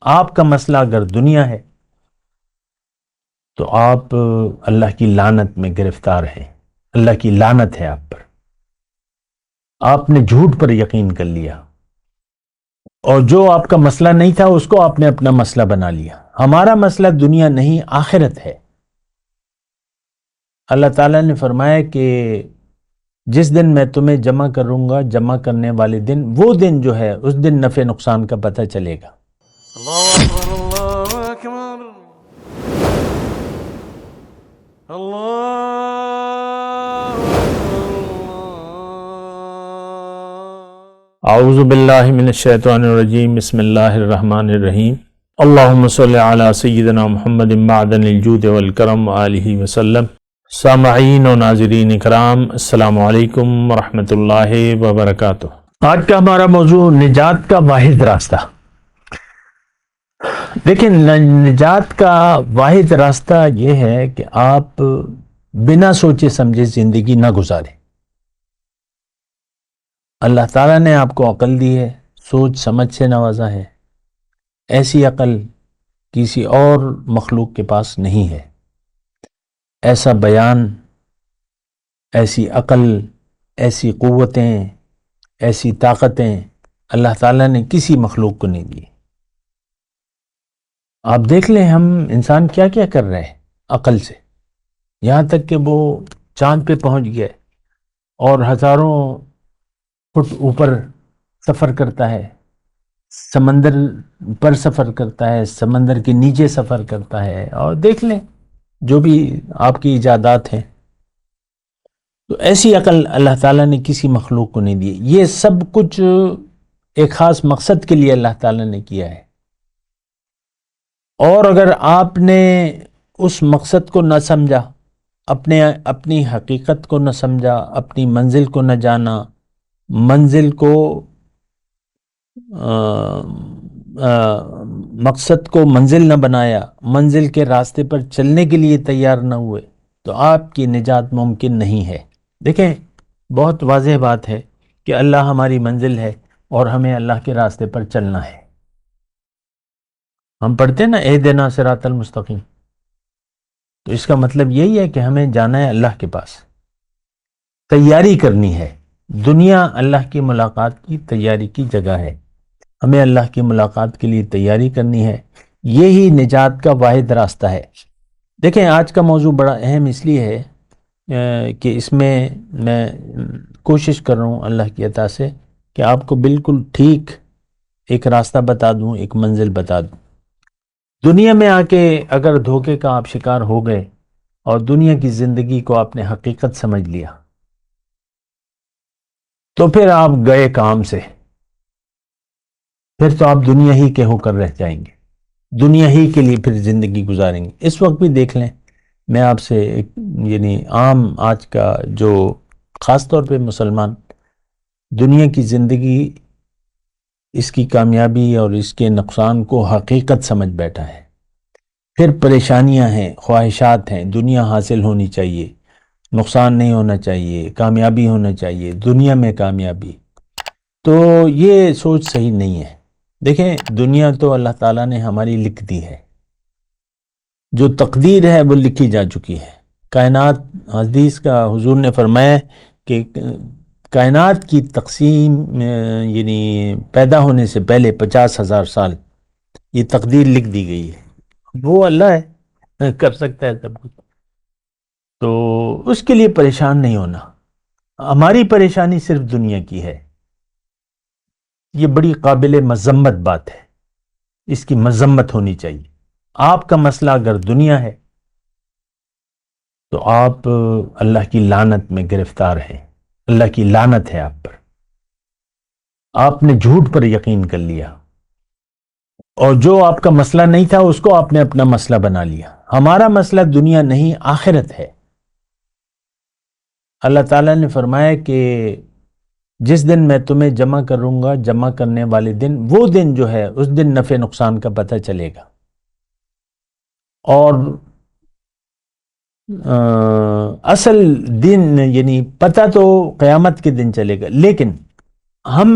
آپ کا مسئلہ اگر دنیا ہے تو آپ اللہ کی لعنت میں گرفتار ہیں. اللہ کی لعنت ہے آپ پر. آپ نے جھوٹ پر یقین کر لیا، اور جو آپ کا مسئلہ نہیں تھا اس کو آپ نے اپنا مسئلہ بنا لیا. ہمارا مسئلہ دنیا نہیں آخرت ہے. اللہ تعالیٰ نے فرمایا کہ جس دن میں تمہیں جمع کروں گا، جمع کرنے والے دن، وہ دن جو ہے اس دن نفع نقصان کا پتہ چلے گا. اللہ اکبر اللہ اکبر اللہ اعوذ باللہ من الشیطان الرجیم. بسم اللہ الرحمن الرحیم. اللہم صلی علی سیدنا محمد معدن الجود والکرم وآلہ وسلم. سامعین و ناظرین کرام، السلام علیکم ورحمۃ اللہ وبرکاتہ. آج کا ہمارا موضوع نجات کا واحد راستہ. دیکھیں، نجات کا واحد راستہ یہ ہے کہ آپ بنا سوچے سمجھے زندگی نہ گزاریں. اللہ تعالیٰ نے آپ کو عقل دی ہے، سوچ سمجھ سے نوازا ہے. ایسی عقل کسی اور مخلوق کے پاس نہیں ہے. ایسا بیان، ایسی عقل، ایسی قوتیں، ایسی طاقتیں اللہ تعالیٰ نے کسی مخلوق کو نہیں دی. آپ دیکھ لیں ہم انسان کیا کیا کر رہے ہیں عقل سے. یہاں تک کہ وہ چاند پہ پہنچ گیا اور ہزاروں فٹ اوپر سفر کرتا ہے، سمندر پر سفر کرتا ہے، سمندر کے نیچے سفر کرتا ہے. اور دیکھ لیں جو بھی آپ کی ایجادات ہیں، تو ایسی عقل اللہ تعالیٰ نے کسی مخلوق کو نہیں دی. یہ سب کچھ ایک خاص مقصد کے لیے اللہ تعالیٰ نے کیا ہے. اور اگر آپ نے اس مقصد کو نہ سمجھا، اپنی حقیقت کو نہ سمجھا، اپنی منزل کو نہ جانا، منزل کو مقصد کو منزل نہ بنایا، منزل کے راستے پر چلنے کے لیے تیار نہ ہوئے، تو آپ کی نجات ممکن نہیں ہے. دیکھیں، بہت واضح بات ہے کہ اللہ ہماری منزل ہے اور ہمیں اللہ کے راستے پر چلنا ہے. ہم پڑھتے ہیں نا اہدنا صراط المستقیم، تو اس کا مطلب یہی ہے کہ ہمیں جانا ہے اللہ کے پاس. تیاری کرنی ہے. دنیا اللہ کی ملاقات کی تیاری کی جگہ ہے. ہمیں اللہ کی ملاقات کے لیے تیاری کرنی ہے. یہی نجات کا واحد راستہ ہے. دیکھیں، آج کا موضوع بڑا اہم اس لیے ہے کہ اس میں کوشش کر رہا ہوں اللہ کی عطا سے کہ آپ کو بالکل ٹھیک ایک راستہ بتا دوں، ایک منزل بتا دوں. دنیا میں آ کے اگر دھوکے کا آپ شکار ہو گئے اور دنیا کی زندگی کو آپ نے حقیقت سمجھ لیا، تو پھر آپ گئے کام سے. پھر تو آپ دنیا ہی کے ہو کر رہ جائیں گے، دنیا ہی کے لیے پھر زندگی گزاریں گے. اس وقت بھی دیکھ لیں، میں آپ سے یعنی عام آج کا جو خاص طور پہ مسلمان دنیا کی زندگی، اس کی کامیابی اور اس کے نقصان کو حقیقت سمجھ بیٹھا ہے. پھر پریشانیاں ہیں، خواہشات ہیں، دنیا حاصل ہونی چاہیے، نقصان نہیں ہونا چاہیے، کامیابی ہونا چاہیے، دنیا میں کامیابی. تو یہ سوچ صحیح نہیں ہے. دیکھیں، دنیا تو اللہ تعالیٰ نے ہماری لکھ دی ہے. جو تقدیر ہے وہ لکھی جا چکی ہے. کائنات، حدیث کا حضور نے فرمایا کہ کائنات کی تقسیم یعنی پیدا ہونے سے پہلے 50,000 سال یہ تقدیر لکھ دی گئی ہے. وہ اللہ ہے، کر سکتا ہے سب کچھ. تو اس کے لیے پریشان نہیں ہونا. ہماری پریشانی صرف دنیا کی ہے. یہ بڑی قابل مذمت بات ہے، اس کی مذمت ہونی چاہیے. آپ کا مسئلہ اگر دنیا ہے تو آپ اللہ کی لعنت میں گرفتار ہیں. اللہ کی لعنت ہے آپ پر. آپ نے جھوٹ پر یقین کر لیا، اور جو آپ کا مسئلہ نہیں تھا اس کو آپ نے اپنا مسئلہ بنا لیا. ہمارا مسئلہ دنیا نہیں آخرت ہے. اللہ تعالیٰ نے فرمایا کہ جس دن میں تمہیں جمع کروں گا، جمع کرنے والے دن، وہ دن جو ہے اس دن نفع نقصان کا پتہ چلے گا. اور اصل دن یعنی پتہ تو قیامت کے دن چلے گا. لیکن ہم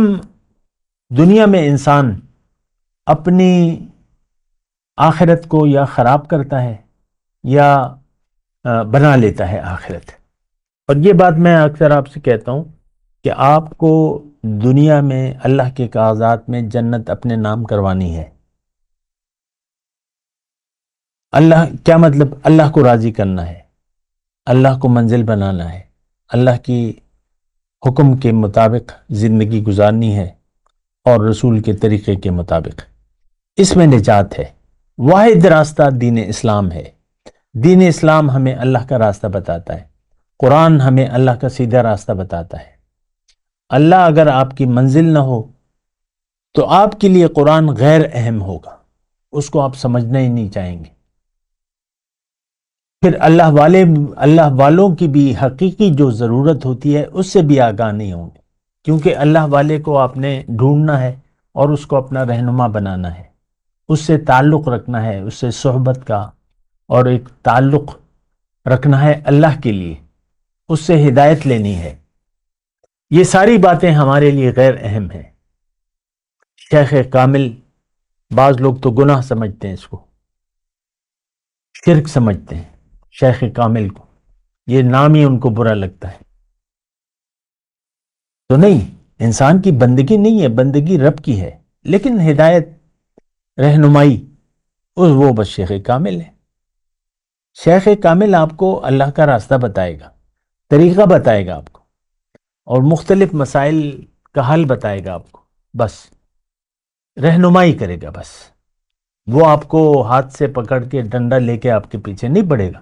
دنیا میں انسان اپنی آخرت کو یا خراب کرتا ہے یا بنا لیتا ہے آخرت. اور یہ بات میں اکثر آپ سے کہتا ہوں کہ آپ کو دنیا میں اللہ کے کاغذات میں جنت اپنے نام کروانی ہے. اللہ کیا مطلب؟ اللہ کو راضی کرنا ہے، اللہ کو منزل بنانا ہے، اللہ کی حکم کے مطابق زندگی گزارنی ہے اور رسول کے طریقے کے مطابق. اس میں نجات ہے. واحد راستہ دین اسلام ہے. دین اسلام ہمیں اللہ کا راستہ بتاتا ہے. قرآن ہمیں اللہ کا سیدھا راستہ بتاتا ہے. اللہ اگر آپ کی منزل نہ ہو تو آپ کے لیے قرآن غیر اہم ہوگا، اس کو آپ سمجھنا ہی نہیں چاہیں گے. پھر اللہ والوں کی بھی حقیقی جو ضرورت ہوتی ہے اس سے بھی آگاہ نہیں ہوں گے، کیونکہ اللہ والے کو آپ نے ڈھونڈنا ہے اور اس کو اپنا رہنما بنانا ہے، اس سے تعلق رکھنا ہے، اس سے صحبت کا اور ایک تعلق رکھنا ہے اللہ کے لیے، اس سے ہدایت لینی ہے. یہ ساری باتیں ہمارے لیے غیر اہم ہیں. شیخ کامل، بعض لوگ تو گناہ سمجھتے ہیں، اس کو شرک سمجھتے ہیں شیخ کامل کو، یہ نام ہی ان کو برا لگتا ہے. تو نہیں، انسان کی بندگی نہیں ہے، بندگی رب کی ہے، لیکن ہدایت رہنمائی وہ بس شیخ کامل ہے. شیخ کامل آپ کو اللہ کا راستہ بتائے گا، طریقہ بتائے گا آپ کو، اور مختلف مسائل کا حل بتائے گا آپ کو، بس رہنمائی کرے گا. بس وہ آپ کو ہاتھ سے پکڑ کے ڈنڈا لے کے آپ کے پیچھے نہیں پڑے گا.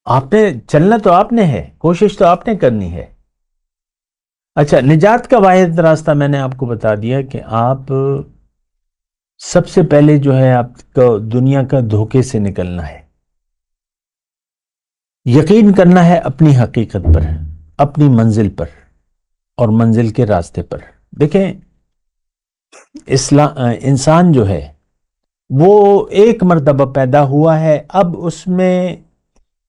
آپ نے چلنا تو آپ نے ہے، کوشش تو آپ نے کرنی ہے. اچھا، نجات کا واحد راستہ میں نے آپ کو بتا دیا کہ آپ سب سے پہلے جو ہے آپ کو دنیا کا دھوکے سے نکلنا ہے. یقین کرنا ہے اپنی حقیقت پر، اپنی منزل پر اور منزل کے راستے پر. دیکھیں، انسان جو ہے وہ ایک مرتبہ پیدا ہوا ہے، اب اس میں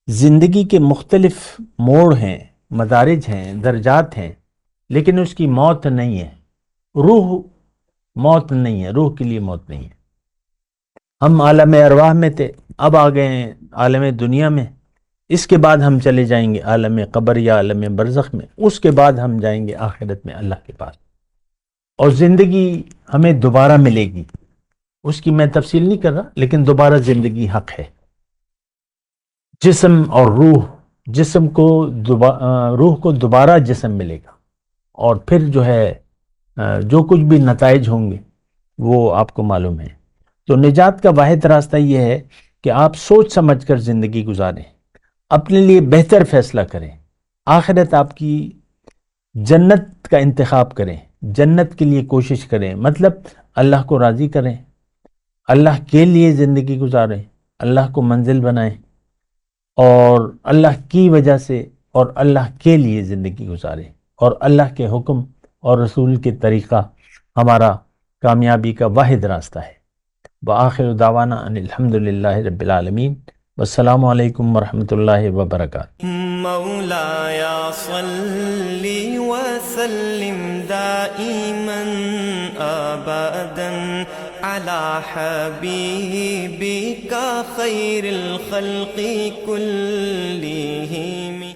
زندگی کے مختلف موڑ ہیں، مدارج ہیں، درجات ہیں، لیکن اس کی موت نہیں ہے. روح موت نہیں ہے، روح کے لیے موت نہیں ہے. ہم عالم ارواح میں تھے، اب آ گئے ہیں عالم دنیا میں. اس کے بعد ہم چلے جائیں گے عالم قبر یا عالم برزخ میں. اس کے بعد ہم جائیں گے آخرت میں اللہ کے پاس، اور زندگی ہمیں دوبارہ ملے گی. اس کی میں تفصیل نہیں کر رہا، لیکن دوبارہ زندگی حق ہے. جسم اور روح، جسم کو روح کو دوبارہ جسم ملے گا، اور پھر جو ہے جو کچھ بھی نتائج ہوں گے وہ آپ کو معلوم ہے. تو نجات کا واحد راستہ یہ ہے کہ آپ سوچ سمجھ کر زندگی گزاریں، اپنے لیے بہتر فیصلہ کریں. آخرت آپ کی جنت کا انتخاب کریں، جنت کے لیے کوشش کریں، مطلب اللہ کو راضی کریں، اللہ کے لیے زندگی گزاریں، اللہ کو منزل بنائیں، اور اللہ کی وجہ سے اور اللہ کے لیے زندگی گزاریں. اور اللہ کے حکم اور رسول کے طریقہ ہمارا کامیابی کا واحد راستہ ہے. وآخر دعوانا ان الحمدللہ رب العالمین. والسلام علیکم ورحمۃ اللہ وبرکاتہ. مولایا صلی وسلم دائما ابدا على حبيبك خير الخلق كلهم.